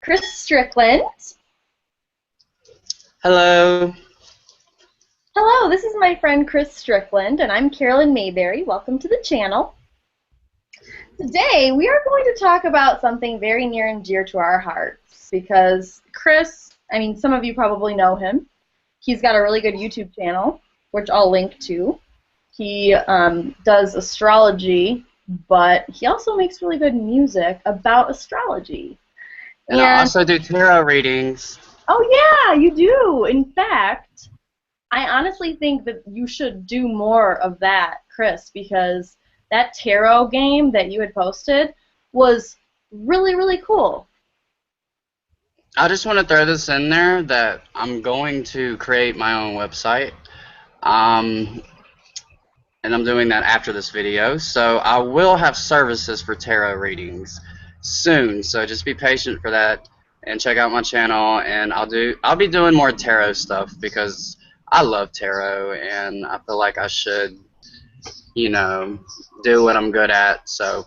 Chris Strickland. Hello. Hello, this is my friend Chris Strickland, and I'm Carolyn Mayberry. Welcome to the channel. Today, we are going to talk about something very near and dear to our hearts because Chris, some of you probably know him. He's got a really good YouTube channel, which I'll link to. He does astrology, but he also makes really good music about astrology. And I also do tarot readings. Oh yeah, you do. In fact, I honestly think that you should do more of that, Chris, because that tarot game that you had posted was really, really cool. I just want to throw this in there that I'm going to create my own website. And I'm doing that after this video. So I will have services for tarot readings soon. So just be patient for that and check out my channel, and I'll be doing more tarot stuff because I love tarot and I feel like I should, do what I'm good at. So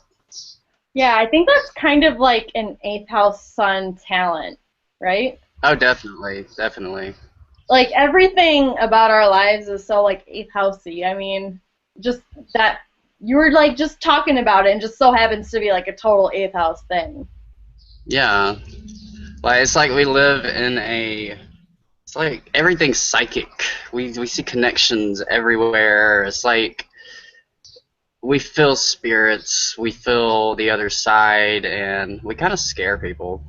Yeah, I think that's kind of like an 8th house sun talent, right? oh, definitely, definitely. Like everything about our lives is so like 8th housey. Just that you were like just talking about it and just so happens to be like a total 8th house thing. Yeah. Like it's like we live in it's like everything's psychic. We see connections everywhere. It's like we feel spirits, we feel the other side, and we kind of scare people.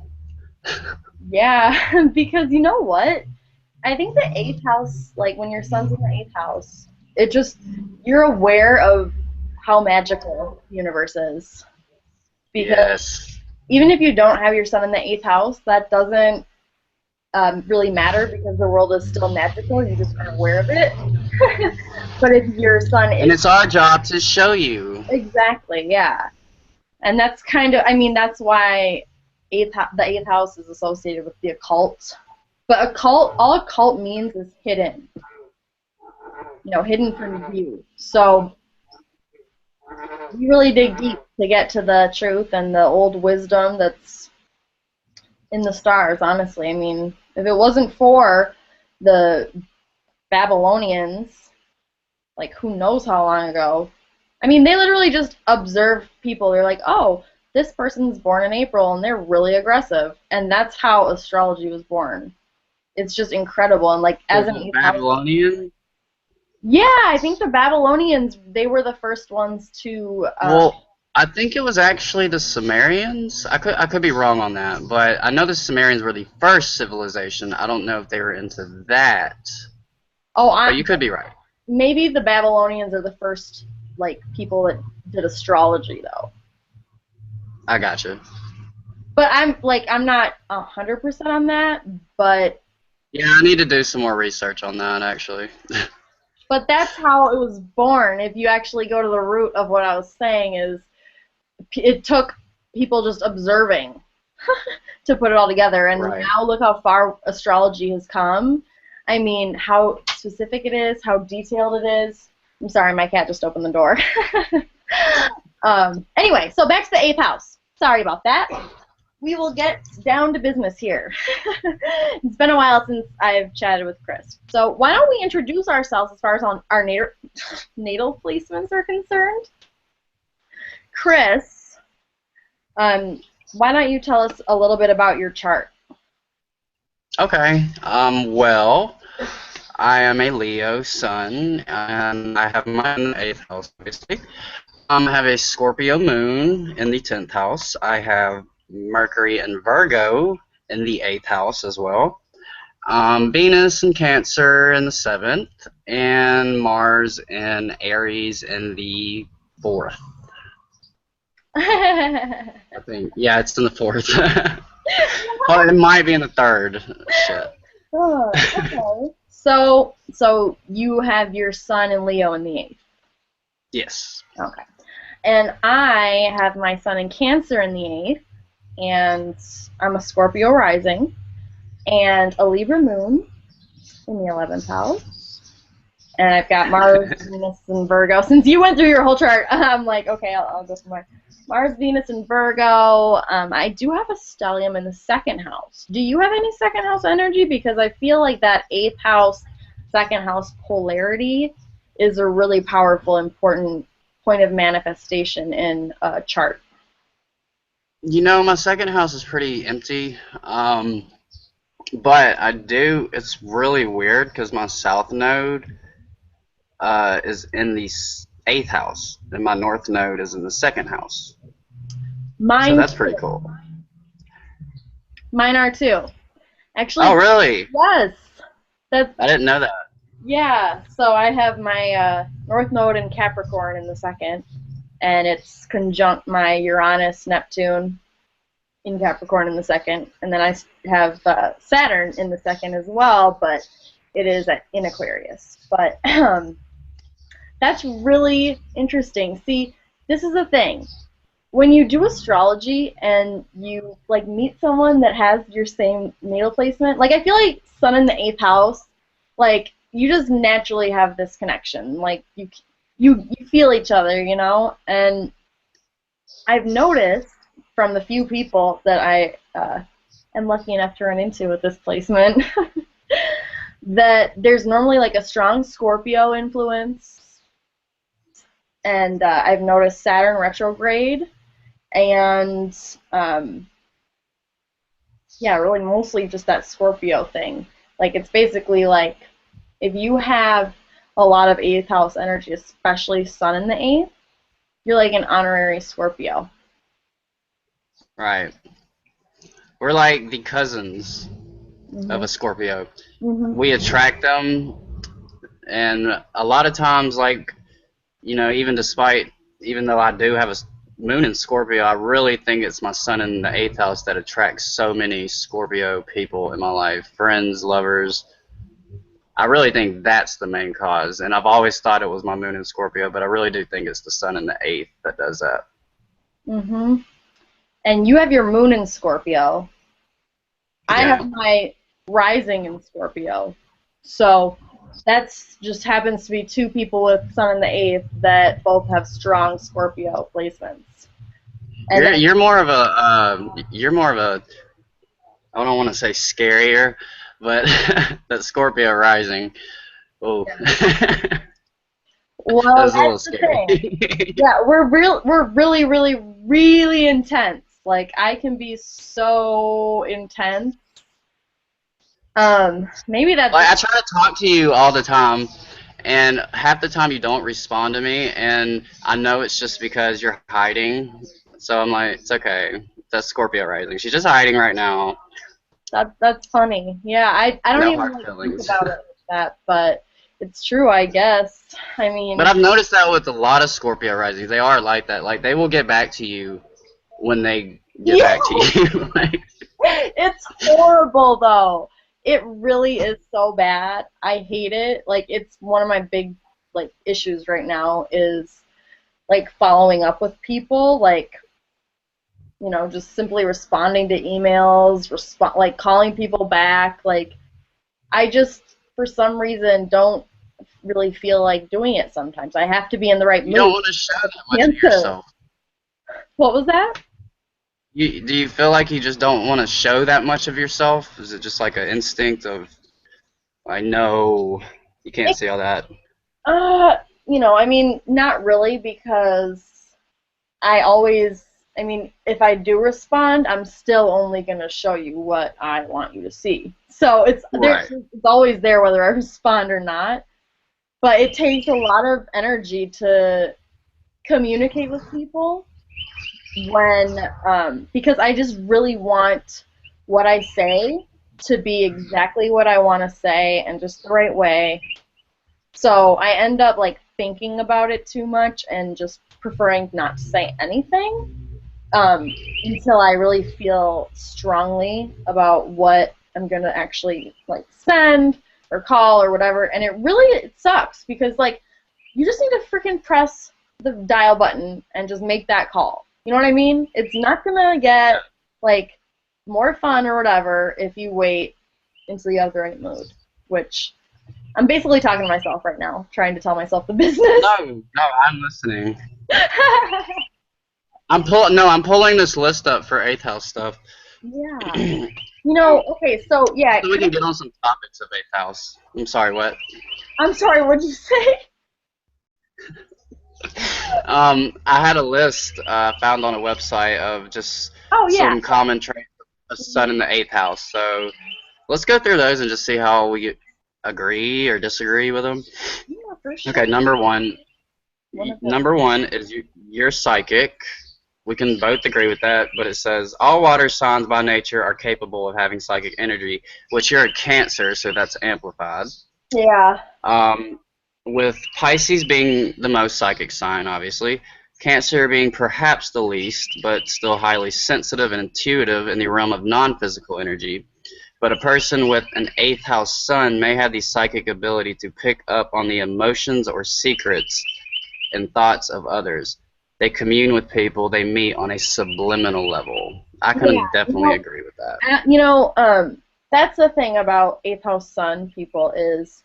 Yeah, because you know what? I think the 8th house, like when your sun's in the 8th house, you're aware of how magical the universe is. Because Yes. even if you don't have your sun in the 8th house, that doesn't really matter because the world is still magical. You just aren't aware of it. But if your sun And is it's our job to show you. exactly, yeah, and that's that's why the 8th house is associated with the occult. But all occult means is hidden, hidden from view. So you really dig deep to get to the truth and the old wisdom that's in the stars, honestly. If it wasn't for the Babylonians, like who knows how long ago, they literally just observed people. They're like, oh, this person's born in April and they're really aggressive. And that's how astrology was born. It's just incredible. And like as an The 8th house, Babylonian? yeah, I think the Babylonians, they were the first ones to Well, I think it was actually the Sumerians. I could be wrong on that, but I know the Sumerians were the first civilization. I don't know if they were into that. But you could be right. Maybe the Babylonians are the first like people that did astrology though. I gotcha. But I'm not 100% on that, but Yeah, I need to do some more research on that, actually. but that's how it was born. If you actually go to the root of what I was saying is it took people just observing to put it all together, and Right. now look how far astrology has come. How specific it is, how detailed it is. I'm sorry, my cat just opened the door. Anyway, so back to the 8th house. Sorry about that. We will get down to business here. It's been a while since I've chatted with Chris. So why don't we introduce ourselves as far as our natal placements are concerned? Chris, why don't you tell us a little bit about your chart? Okay. Well, I am a Leo sun, and I have my 8th house, obviously. I have a Scorpio moon in the 10th house. I have Mercury and Virgo in the 8th house as well. Venus and Cancer in the 7th, and Mars and Aries in the 4th. I think. Yeah, it's in the 4th. Well, it might be in the 3rd. Shit. Oh, okay. So you have your sun in Leo in the 8th. Yes. Okay. And I have my sun in Cancer in the 8th, and I'm a Scorpio rising, and a Libra moon in the 11th house, And I've got Mars, Venus, and Virgo. Since you went through your whole chart, I'm like, okay, I'll go for Mars, Venus, and Virgo. I do have a stellium in the second house. Do you have any second house energy? Because I feel like that eighth house, second house polarity is a really powerful, important point of manifestation in a chart. You know, my second house is pretty empty. But I do. It's really weird because my south node is in the eighth house, and my north node is in the second house. So Mine that's too. pretty cool. Mine are too. Actually, Oh, really? yes. That's I didn't know that. yeah. So I have my north node in Capricorn in the second, and it's conjunct my Uranus, Neptune in Capricorn in the second, and then I have Saturn in the second as well, but it is in Aquarius. But that's really interesting. See, this is the thing. When you do astrology and you like meet someone that has your same natal placement, like I feel like Sun in the eighth house, like you just naturally have this connection. Like you feel each other, you know. And I've noticed from the few people that I am lucky enough to run into with this placement that there's normally like a strong Scorpio influence, and I've noticed Saturn retrograde. And yeah, really mostly just that Scorpio thing. Like it's basically like if you have a lot of eighth house energy, especially Sun in the eighth, you're like an honorary Scorpio. Right. We're like the cousins of a Scorpio. Mm-hmm. We attract them, and a lot of times, like, you know, even though I do have a moon in Scorpio, I really think it's my sun in the eighth house that attracts so many Scorpio people in my life, friends, lovers. I really think that's the main cause, and I've always thought it was my moon in Scorpio, but I really do think it's the sun in the eighth that does that. Mm-hmm. And you have your moon in Scorpio. I Yeah. have my rising in Scorpio. So that's just happens to be two people with Sun in the eighth that both have strong Scorpio placements. And then, You're more of a I don't want to say scarier, but that Scorpio rising. Oh, well, that's a little that's the scary. thing. Yeah, we're really, really, really intense. Like I can be so intense. Maybe that's Like I try to talk to you all the time, and half the time you don't respond to me, and I know it's just because you're hiding. So I'm like, it's okay. That's Scorpio rising. She's just hiding right now. that's funny. Yeah, I don't No even hard like think feelings. about it like that, but it's true, I guess. I mean, But I've noticed that with a lot of Scorpio risings, they are like that. Like they will get back to you when they get yeah, back to you. Like, it's horrible though. It really is so bad. I hate it. Like it's one of my big like issues right now is like following up with people, like just simply responding to emails, like calling people back. Like I just for some reason don't really feel like doing it sometimes. I have to be in the right you don't mood want to show that to much of answer. yourself. What was that? Do you feel like you just don't want to show that much of yourself? Is it just like an instinct of, I know you can't see all that? Uh, I mean, not really because I always, I mean, if I do respond, I'm still only going to show you what I want you to see. So Right. it's always there whether I respond or not. But it takes a lot of energy to communicate with people because I just really want what I say to be exactly what I want to say and just the right way. So I end up like thinking about it too much and just preferring not to say anything until I really feel strongly about what I'm gonna actually like send or call or whatever. And it sucks because like you just need to freaking press the dial button and just make that call. You know what I mean? It's not gonna get like more fun or whatever if you wait until you have the right mood, which I'm basically talking to myself right now, trying to tell myself the business. No, I'm listening. I'm pulling this list up for 8th house stuff. Yeah. You know, okay, so yeah. So we can get on some topics of 8th house. I'm sorry, what? I'm sorry, what'd you say? I had a list found on a website of just Oh yeah. some common traits of sun in the 8th house. So let's go through those and just see how we agree or disagree with them. Yeah, for sure. Okay, number one is you're psychic. We can both agree with that, but it says all water signs by nature are capable of having psychic energy, which you're a Cancer, so that's amplified. Yeah. With Pisces being the most psychic sign, obviously, Cancer being perhaps the least, but still highly sensitive and intuitive in the realm of non-physical energy. But a person with an 8th house sun may have the psychic ability to pick up on the emotions or secrets and thoughts of others. They commune with people they meet on a subliminal level. I can definitely agree with that. That's the thing about 8th house sun people is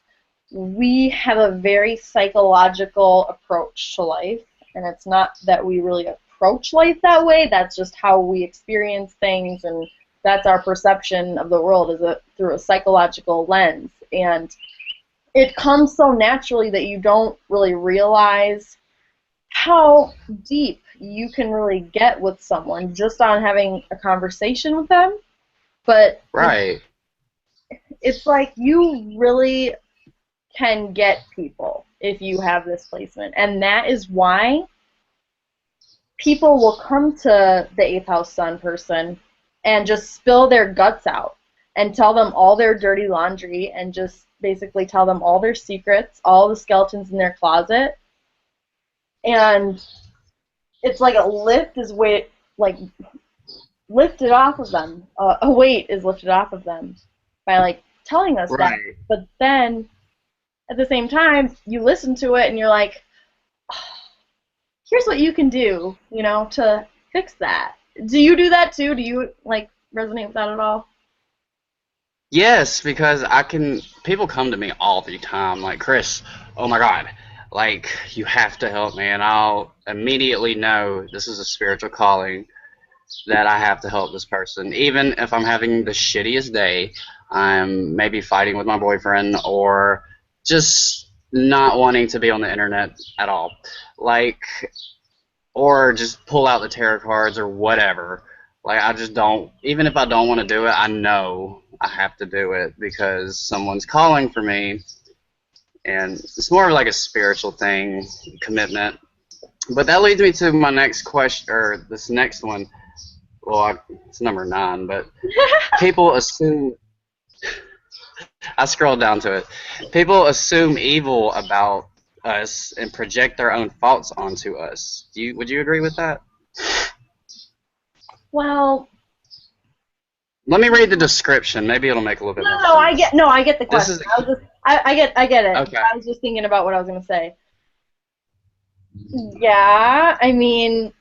we have a very psychological approach to life, and it's not that we really approach life that way. That's just how we experience things, and that's our perception of the world is through a psychological lens. And it comes so naturally that you don't really realize how deep you can really get with someone just on having a conversation with them. But right. It's like you really can get people if you have this placement. And that is why people will come to the 8th house sun person and just spill their guts out and tell them all their dirty laundry and just basically tell them all their secrets, all the skeletons in their closet. And it's like lifted off of them. A weight is lifted off of them by like telling us that. But then at the same time, you listen to it and you're like, oh, here's what you can do, to fix that. Do you do that too? Do you like resonate with that at all? Yes, because people come to me all the time like, Chris, oh my God, like, you have to help me, and I'll immediately know this is a spiritual calling that I have to help this person. Even if I'm having the shittiest day, I'm maybe fighting with my boyfriend or just not wanting to be on the internet at all. Like, or just pull out the tarot cards or whatever. Like, I just don't, even if I don't want to do it, I know I have to do it because someone's calling for me. And it's more of like a spiritual thing, commitment. But that leads me to my next question, or this next one. Well, it's number 9, but people assume, I scrolled down to it. People assume evil about us and project their own thoughts onto us. Would you agree with that? Well, let me read the description. Maybe it'll make a little bit more sense. I get the question. I get it. Okay. I was just thinking about what I was going to say. Yeah, I mean,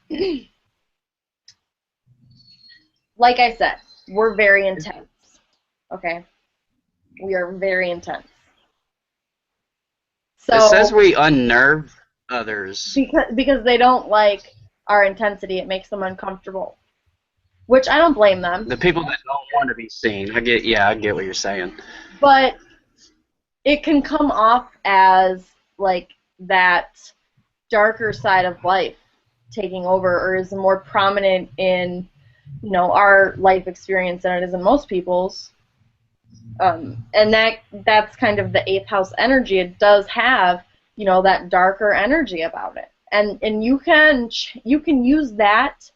like I said, we're very intense. Okay? We are very intense. So, it says we unnerve others. Because they don't like our intensity. It makes them uncomfortable. Which I don't blame them. The people that don't want to be seen. I get what you're saying. But it can come off as like that darker side of life taking over, or is more prominent in, our life experience than it is in most people's. And that's kind of the 8th house energy. It does have, that darker energy about it. And you can use that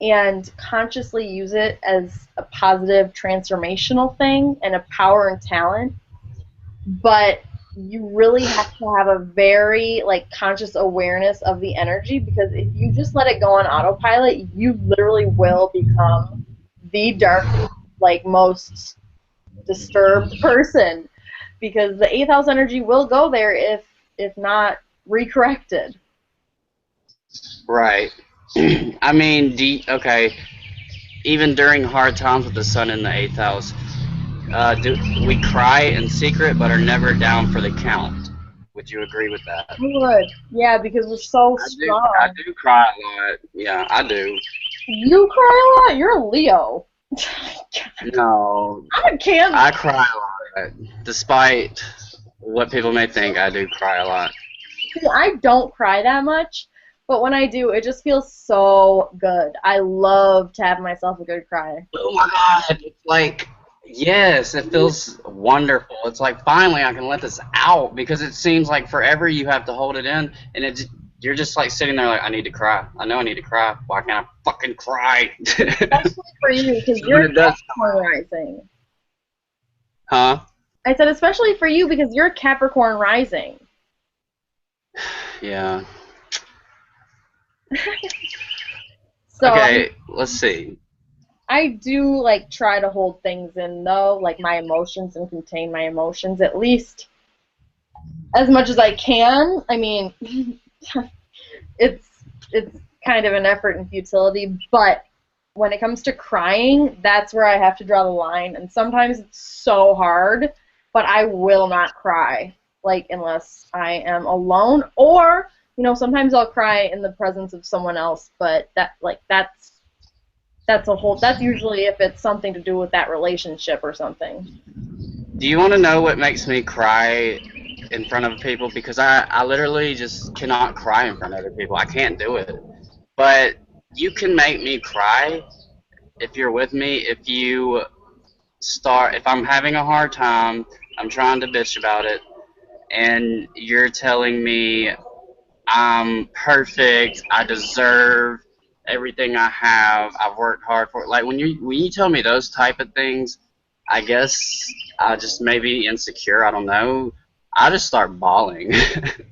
and consciously use it as a positive transformational thing and a power and talent. But you really have to have a very conscious awareness of the energy, because if you just let it go on autopilot, you literally will become the darkest, most disturbed person, because the 8th house energy will go there if not recorrected. Right. I mean, okay, even during hard times with the sun in the 8th house, do we cry in secret but are never down for the count? Would you agree with that? I would. Yeah, because we're so I strong. do cry a lot. Yeah, I do. You cry a lot? You're a Leo. No, I'm a Cancer. I cry a lot. Despite what people may think, I do cry a lot. See, I don't cry that much, but when I do, it just feels so good. I love to have myself a good cry. Oh my God! It's like, yes, it feels wonderful. It's like finally I can let this out because it seems like forever you have to hold it in, and you're just like sitting there like I need to cry. I know I need to cry. Why can't I fucking cry? Especially for you, because So when you're it does Capricorn rising. come, huh? I said especially for you because you're Capricorn rising. Yeah. So Okay, let's see. I do like try to hold things in though, like my emotions and contain my emotions at least as much as I can. I mean, it's it's kind of an effort and futility, but when it comes to crying, that's where I have to draw the line, and sometimes it's so hard, but I will not cry like unless I am alone or sometimes I'll cry in the presence of someone else, but that's a whole that's usually if it's something to do with that relationship or something. Do you want to know what makes me cry in front of people? Because I literally just cannot cry in front of other people. I can't do it. But you can make me cry if you're with me. If I'm having a hard time, I'm trying to bitch about it, and you're telling me I'm perfect, I deserve everything I have, I've worked hard for it. Like when you tell me those type of things, I guess I just maybe insecure. I don't know. I just start bawling.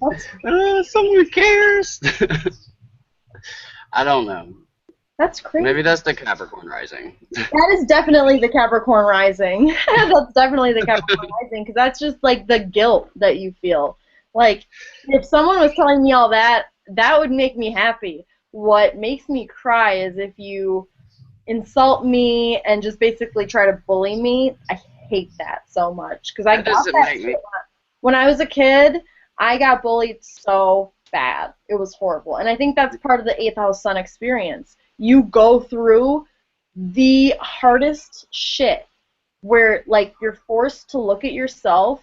That's Someone cares. I don't know. that's crazy. Maybe that's the Capricorn rising. That is definitely the Capricorn rising. That's definitely the Capricorn rising because that's just like the guilt that you feel. Like if someone was telling me all that, that would make me happy. What makes me cry is if you insult me and just basically try to bully me. I hate that so much because I That got doesn't that make shit me. when I was a kid. I got bullied so bad. It was horrible. And I think that's part of the eighth house sun experience. You go through the hardest shit where like you're forced to look at yourself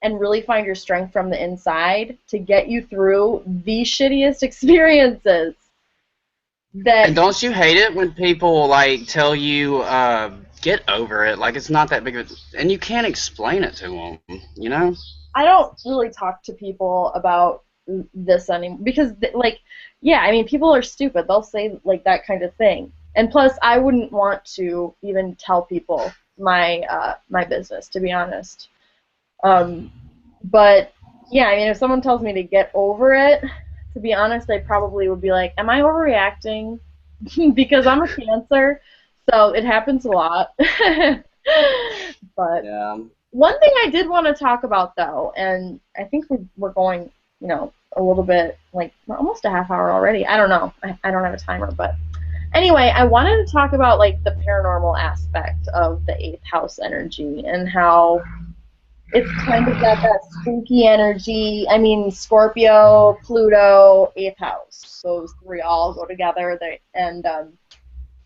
and really find your strength from the inside to get you through the shittiest experiences And that don't you hate it when people like tell you, get over it? Like it's not that big of a, and you can't explain it to them. You know? I don't really talk to people about this anymore because, like, yeah, I mean, people are stupid. They'll say like that kind of thing, and plus, I wouldn't want to even tell people my business, to be honest. Um, but yeah, I mean, if someone tells me to get over it, to be honest, I probably would be like, "Am I overreacting?" Because I'm a Cancer, so it happens a lot. But Yeah. one thing I did want to talk about though, and I think we're going, a little bit like almost a half hour already. I don't know. I don't have a timer, but anyway, I wanted to talk about like the paranormal aspect of the eighth house energy and how it's kind of got that spooky energy. I mean, Scorpio, Pluto, eighth house. Those three all go together.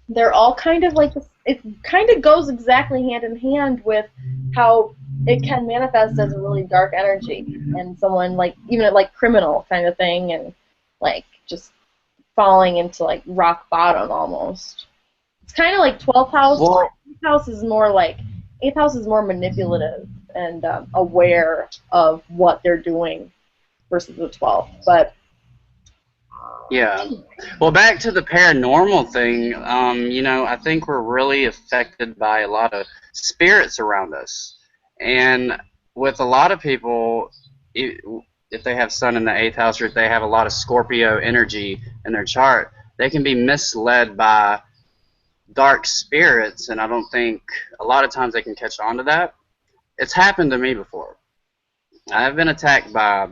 They're all kind of like this, it kind of goes exactly hand in hand with how it can manifest as a really dark energy and someone like even like criminal kind of thing and like just falling into like rock bottom almost. It's kind of like 12th house. Well, 8th house is more like 8th house is more manipulative and aware of what they're doing versus the 12th. But yeah. Well, back to the paranormal thing. I think we're really affected by a lot of spirits around us, and with a lot of people, i- if they have Sun in the eighth house or if they have a lot of Scorpio energy in their chart, they can be misled by dark spirits, and I don't think a lot of times they can catch on to that. It's happened to me before. I have been attacked by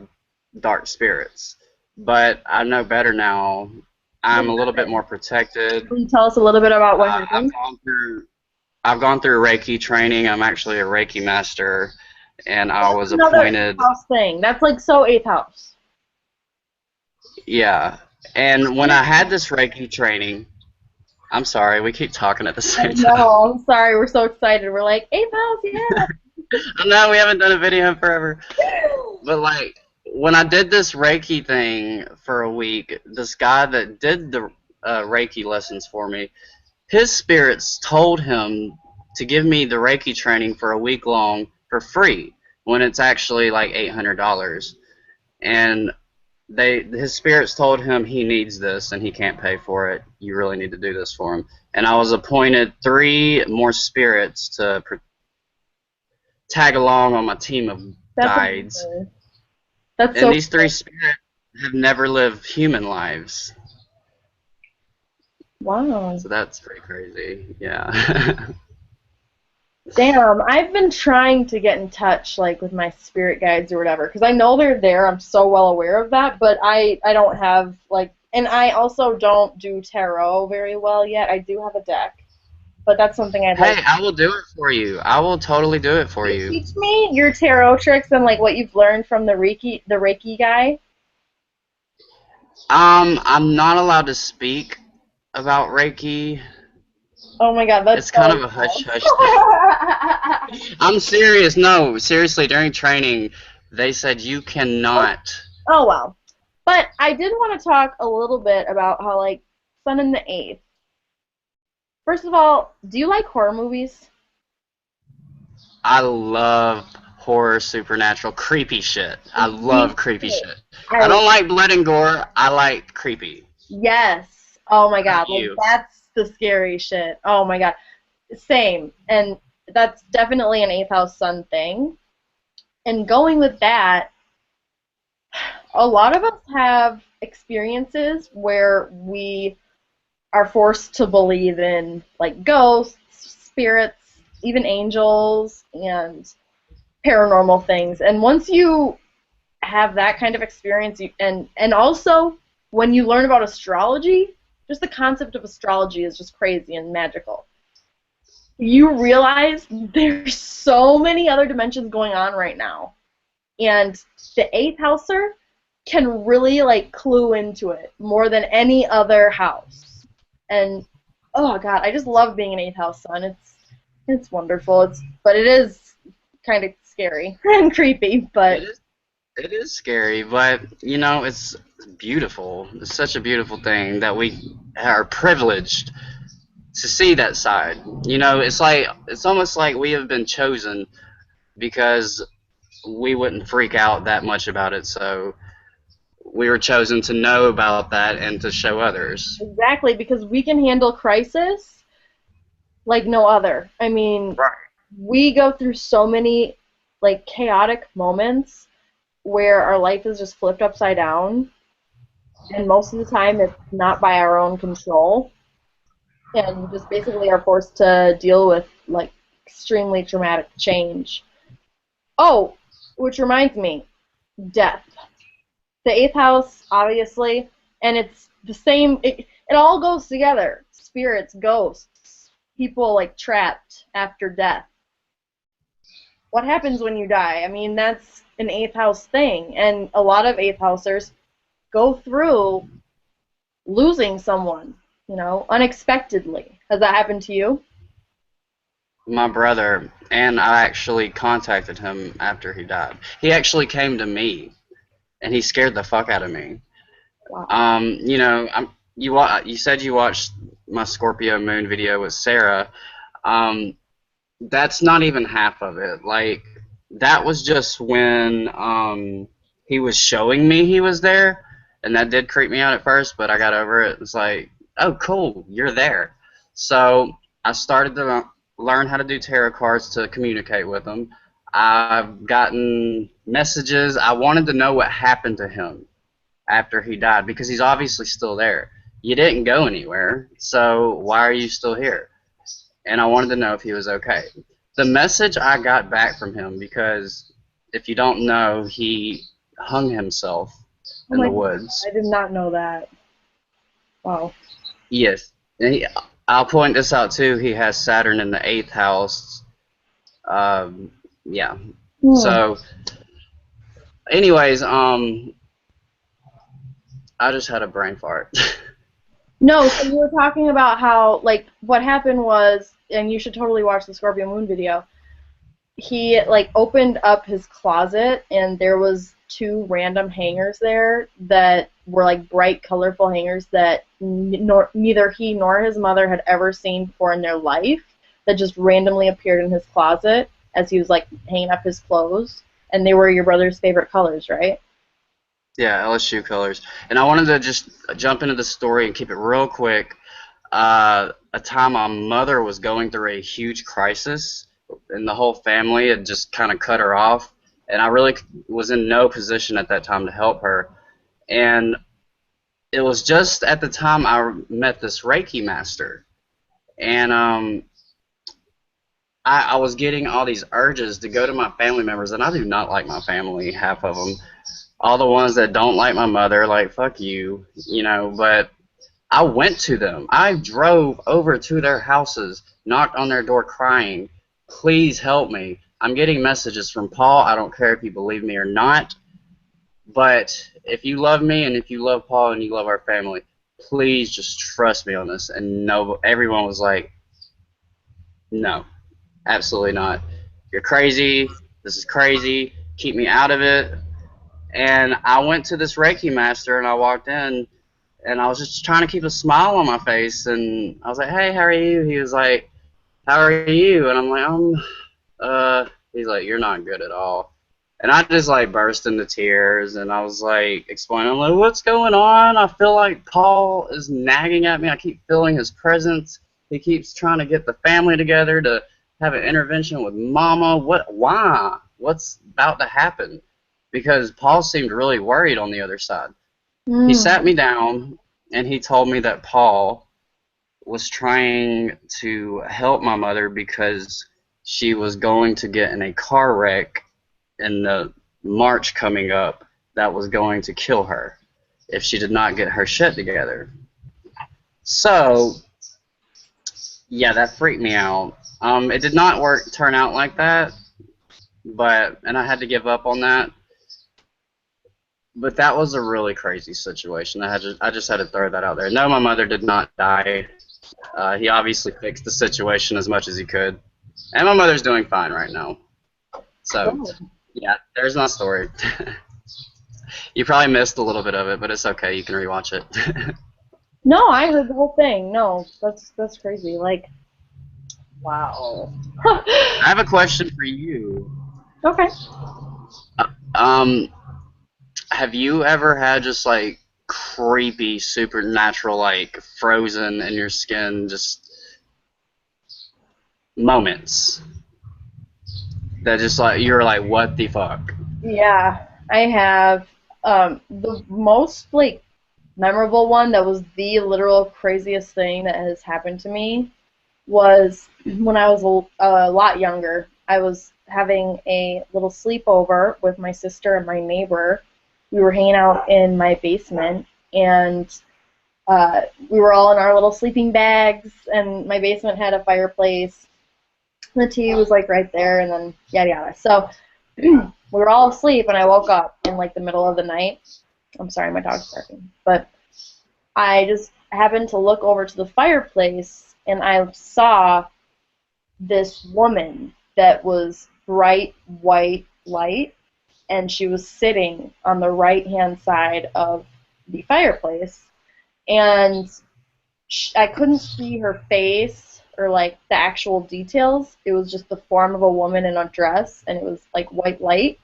dark spirits, but I know better now. I'm a little bit more protected. can you tell us a little bit about what I've happened? gone through. I've gone through Reiki training. I'm actually a Reiki master, and I That's was another eighth appointed. house thing. That's like so eighth house. Yeah, and when I had this Reiki training, I'm sorry, we keep talking at the I same time. know. I'm sorry. We're so excited. We're like eighth house, yeah. I know we haven't done a video in forever, but like when I did this Reiki thing for a week, this guy that did the Reiki lessons for me, his spirits told him to give me the Reiki training for a week long for free when it's actually like $800. And his spirits told him he needs this and he can't pay for it. You really need to do this for him. And I was appointed 3 more spirits to tag along on my team of That's guides. amazing. That's And so these 3 cool. spirits have never lived human lives. Wow. So that's pretty crazy. Yeah. Damn, I've been trying to get in touch like with my spirit guides or whatever because I know they're there. I'm so well aware of that, but I don't have like, and I also don't do tarot very well yet. I do have a deck, but that's something I'd Hey, like. I will do it for you. I will totally do it for Can you you. teach me your tarot tricks and like what you've learned from the Reiki guy? I'm not allowed to speak about Reiki. Oh my God, that's It's kind so of a hush cool. hush thing. I'm serious. No, seriously, during training, they said you cannot. Oh well. But I did want to talk a little bit about how like Sun in the Eighth. First of all, do you like horror movies? I love horror, supernatural, creepy shit. I Me love creepy too. shit. I I don't like blood and gore. I like creepy. Yes. Oh my How God, about like you? that's the scary shit. Oh my God. Same. And that's definitely an eighth house sun thing. And going with that, a lot of us have experiences where we are forced to believe in like ghosts, spirits, even angels, and paranormal things. And once you have that kind of experience, and also when you learn about astrology, just the concept of astrology is just crazy and magical. You realize there's so many other dimensions going on right now, and the eighth houser can really like clue into it more than any other house. And oh God, I just love being an eighth house sun. It's wonderful. But it is kind of scary and creepy. It But is. It is scary, but you know, it's beautiful. It's such a beautiful thing that we are privileged to see that side. You know, it's almost like we have been chosen because we wouldn't freak out that much about it. So we were chosen to know about that and to show others. exactly, because we can handle crisis like no other. I mean, Right. we go through so many like chaotic moments where our life is just flipped upside down, and most of the time it's not by our own control, and we just basically are forced to deal with like extremely traumatic change. Oh, which reminds me, death. The eighth house, obviously, and it's the same. It all goes together. Spirits, ghosts, people like trapped after death. What happens when you die? I mean, that's an eighth house thing, and a lot of eighth housers go through losing someone, unexpectedly. Has that happened to you? My brother, and I actually contacted him after he died. He actually came to me, and he scared the fuck out of me. Wow. You know, you said you watched my Scorpio Moon video with Sarah. Um, that's not even half of it. Like that was just when he was showing me he was there, and that did creep me out at first, but I got over it. It's like, oh, cool, you're there. So I started to learn how to do tarot cards to communicate with him. I've gotten messages. I wanted to know what happened to him after he died because he's obviously still there. You didn't go anywhere, so why are you still here? And I wanted to know if he was okay. The message I got back from him, because if you don't know, he hung himself Oh in my the God, woods. I did not know that. Wow. Yes. And I'll point this out too. He has Saturn in the eighth house. Yeah. Hmm. So, anyways, I just had a brain fart. No, so you were talking about how, like, what happened was, and you should totally watch the Scorpio Moon video. He, like, opened up his closet, and there was two random hangers there that were, like, bright, colorful hangers that neither he nor his mother had ever seen before in their life, that just randomly appeared in his closet as he was, like, hanging up his clothes. And they were your brother's favorite colors, right? Yeah, LSU colors. And I wanted to just jump into the story and keep it real quick. A time my mother was going through a huge crisis, and the whole family had just kind of cut her off, and I really was in no position at that time to help her. And it was just at the time I met this Reiki master, and I was getting all these urges to go to my family members, and I do not like my family, half of them. All the ones that don't like my mother, like, fuck you, you know, but I went to them. I drove over to their houses, knocked on their door crying, please help me. I'm getting messages from Paul. I don't care if you believe me or not, but if you love me and if you love Paul and you love our family, please just trust me on this. And no, everyone was like, no, absolutely not. You're crazy. This is crazy. Keep me out of it. And I went to this Reiki master and I walked in and I was just trying to keep a smile on my face, and I was like, "Hey, how are you?" He was like, "How are you?" And I'm like, he's like, "You're not good at all." And I just like burst into tears, and I was like explaining, I'm like, "What's going on? I feel like Paul is nagging at me. I keep feeling his presence. He keeps trying to get the family together to have an intervention with Mama. What? Why? What's about to happen?" Because Paul seemed really worried on the other side. He Mm. sat me down and he told me that Paul was trying to help my mother because she was going to get in a car wreck in the March coming up that was going to kill her if she did not get her shit together. So, yeah, that freaked me out. It did not turn out like that, and I had to give up on that. But that was a really crazy situation. I just had to throw that out there. No, my mother did not die. He obviously fixed the situation as much as he could, and my mother's doing fine right now. So, Good. yeah, there's my story. You probably missed a little bit of it, but it's okay. You can rewatch it. No, I heard the whole thing. No, that's crazy. Like, wow. I have a question for you. Okay. Um, have you ever had just like creepy supernatural, like frozen in your skin, just moments that just like you're like, what the fuck? Yeah, I have. The most like memorable one that was the literal craziest thing that has happened to me was when I was a lot younger. I was having a little sleepover with my sister and my neighbor. We were hanging out in my basement, and we were all in our little sleeping bags, and my basement had a fireplace. The TV was like right there, and then yada yada. So we were all asleep, and I woke up in like the middle of the night. I'm sorry, my dog's barking, but I just happened to look over to the fireplace, and I saw this woman that was bright white light, and she was sitting on the right hand side of the fireplace, and I couldn't see her face or like the actual details. It was just the form of a woman in a dress, and it was like white light.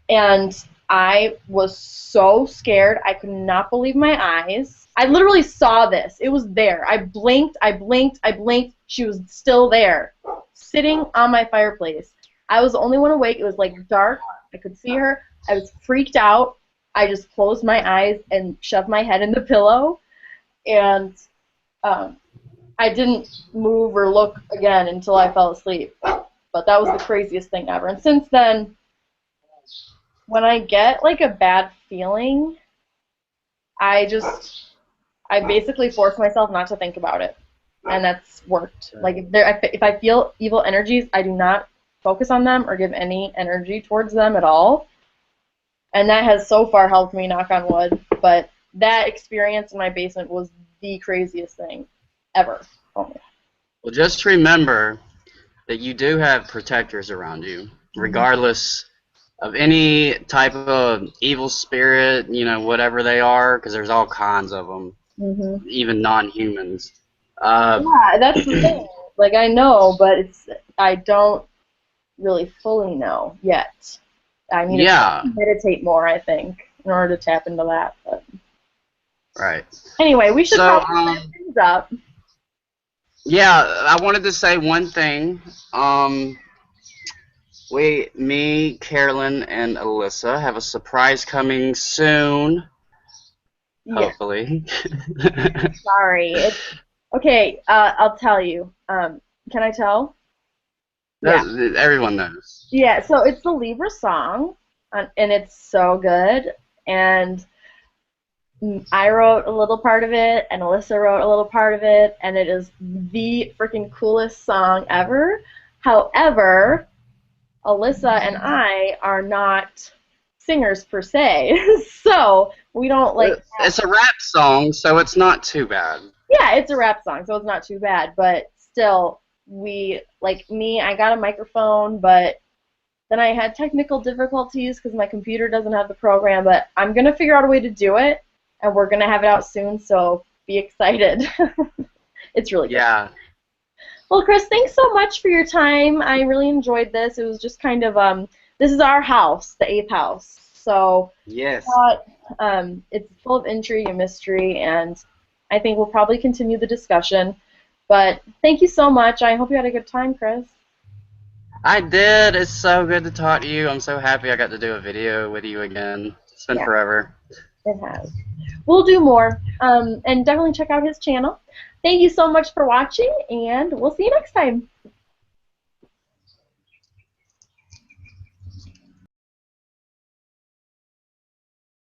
And I was so scared. I could not believe my eyes. I literally saw this. It was there. I blinked, I blinked, I blinked. She was still there, sitting on my fireplace. I was the only one awake. It was like dark. I could see her. I was freaked out. I just closed my eyes and shoved my head in the pillow. And um, I didn't move or look again until I fell asleep. But that was the craziest thing ever. And since then, when I get like a bad feeling, I basically force myself not to think about it. and that's worked. Like if I feel evil energies, I do not focus on them or give any energy towards them at all, and that has so far helped me, knock on wood. But that experience in my basement was the craziest thing ever. Oh. Well, just remember that you do have protectors around you, regardless of any type of evil spirit, you know, whatever they are, because there's all kinds of them, even non-humans. Yeah, that's the thing. Like, I know, but I don't really fully know yet. I need to meditate more, I think, in order to tap into that. But. Right. Anyway, we should probably wrap things up. Yeah, I wanted to say one thing. Me, Carolyn, and Alyssa have a surprise coming soon. Yes. Hopefully. Sorry. Okay, I'll tell you. Can I tell? Yeah. Everyone knows. Yeah, so it's the Libra song, and it's so good. And I wrote a little part of it, and Alyssa wrote a little part of it, and it is the freaking coolest song ever. However, Alyssa and I are not singers per se, so we don't like. It's a rap song, so it's not too bad. Yeah, it's a rap song, so it's not too bad, but still, I got a microphone, but then I had technical difficulties because my computer doesn't have the program, but I'm going to figure out a way to do it, and we're going to have it out soon, so be excited. It's really good. Yeah. Well, Chris, thanks so much for your time. I really enjoyed this. It was just kind of, this is our house, the 8th house, so yes. It's full of intrigue and mystery, and I think we'll probably continue the discussion. But thank you so much. I hope you had a good time, Chris. I did. It's so good to talk to you. I'm so happy I got to do a video with you again. It's been forever. It has. We'll do more. And definitely check out his channel. Thank you so much for watching, and we'll see you next time.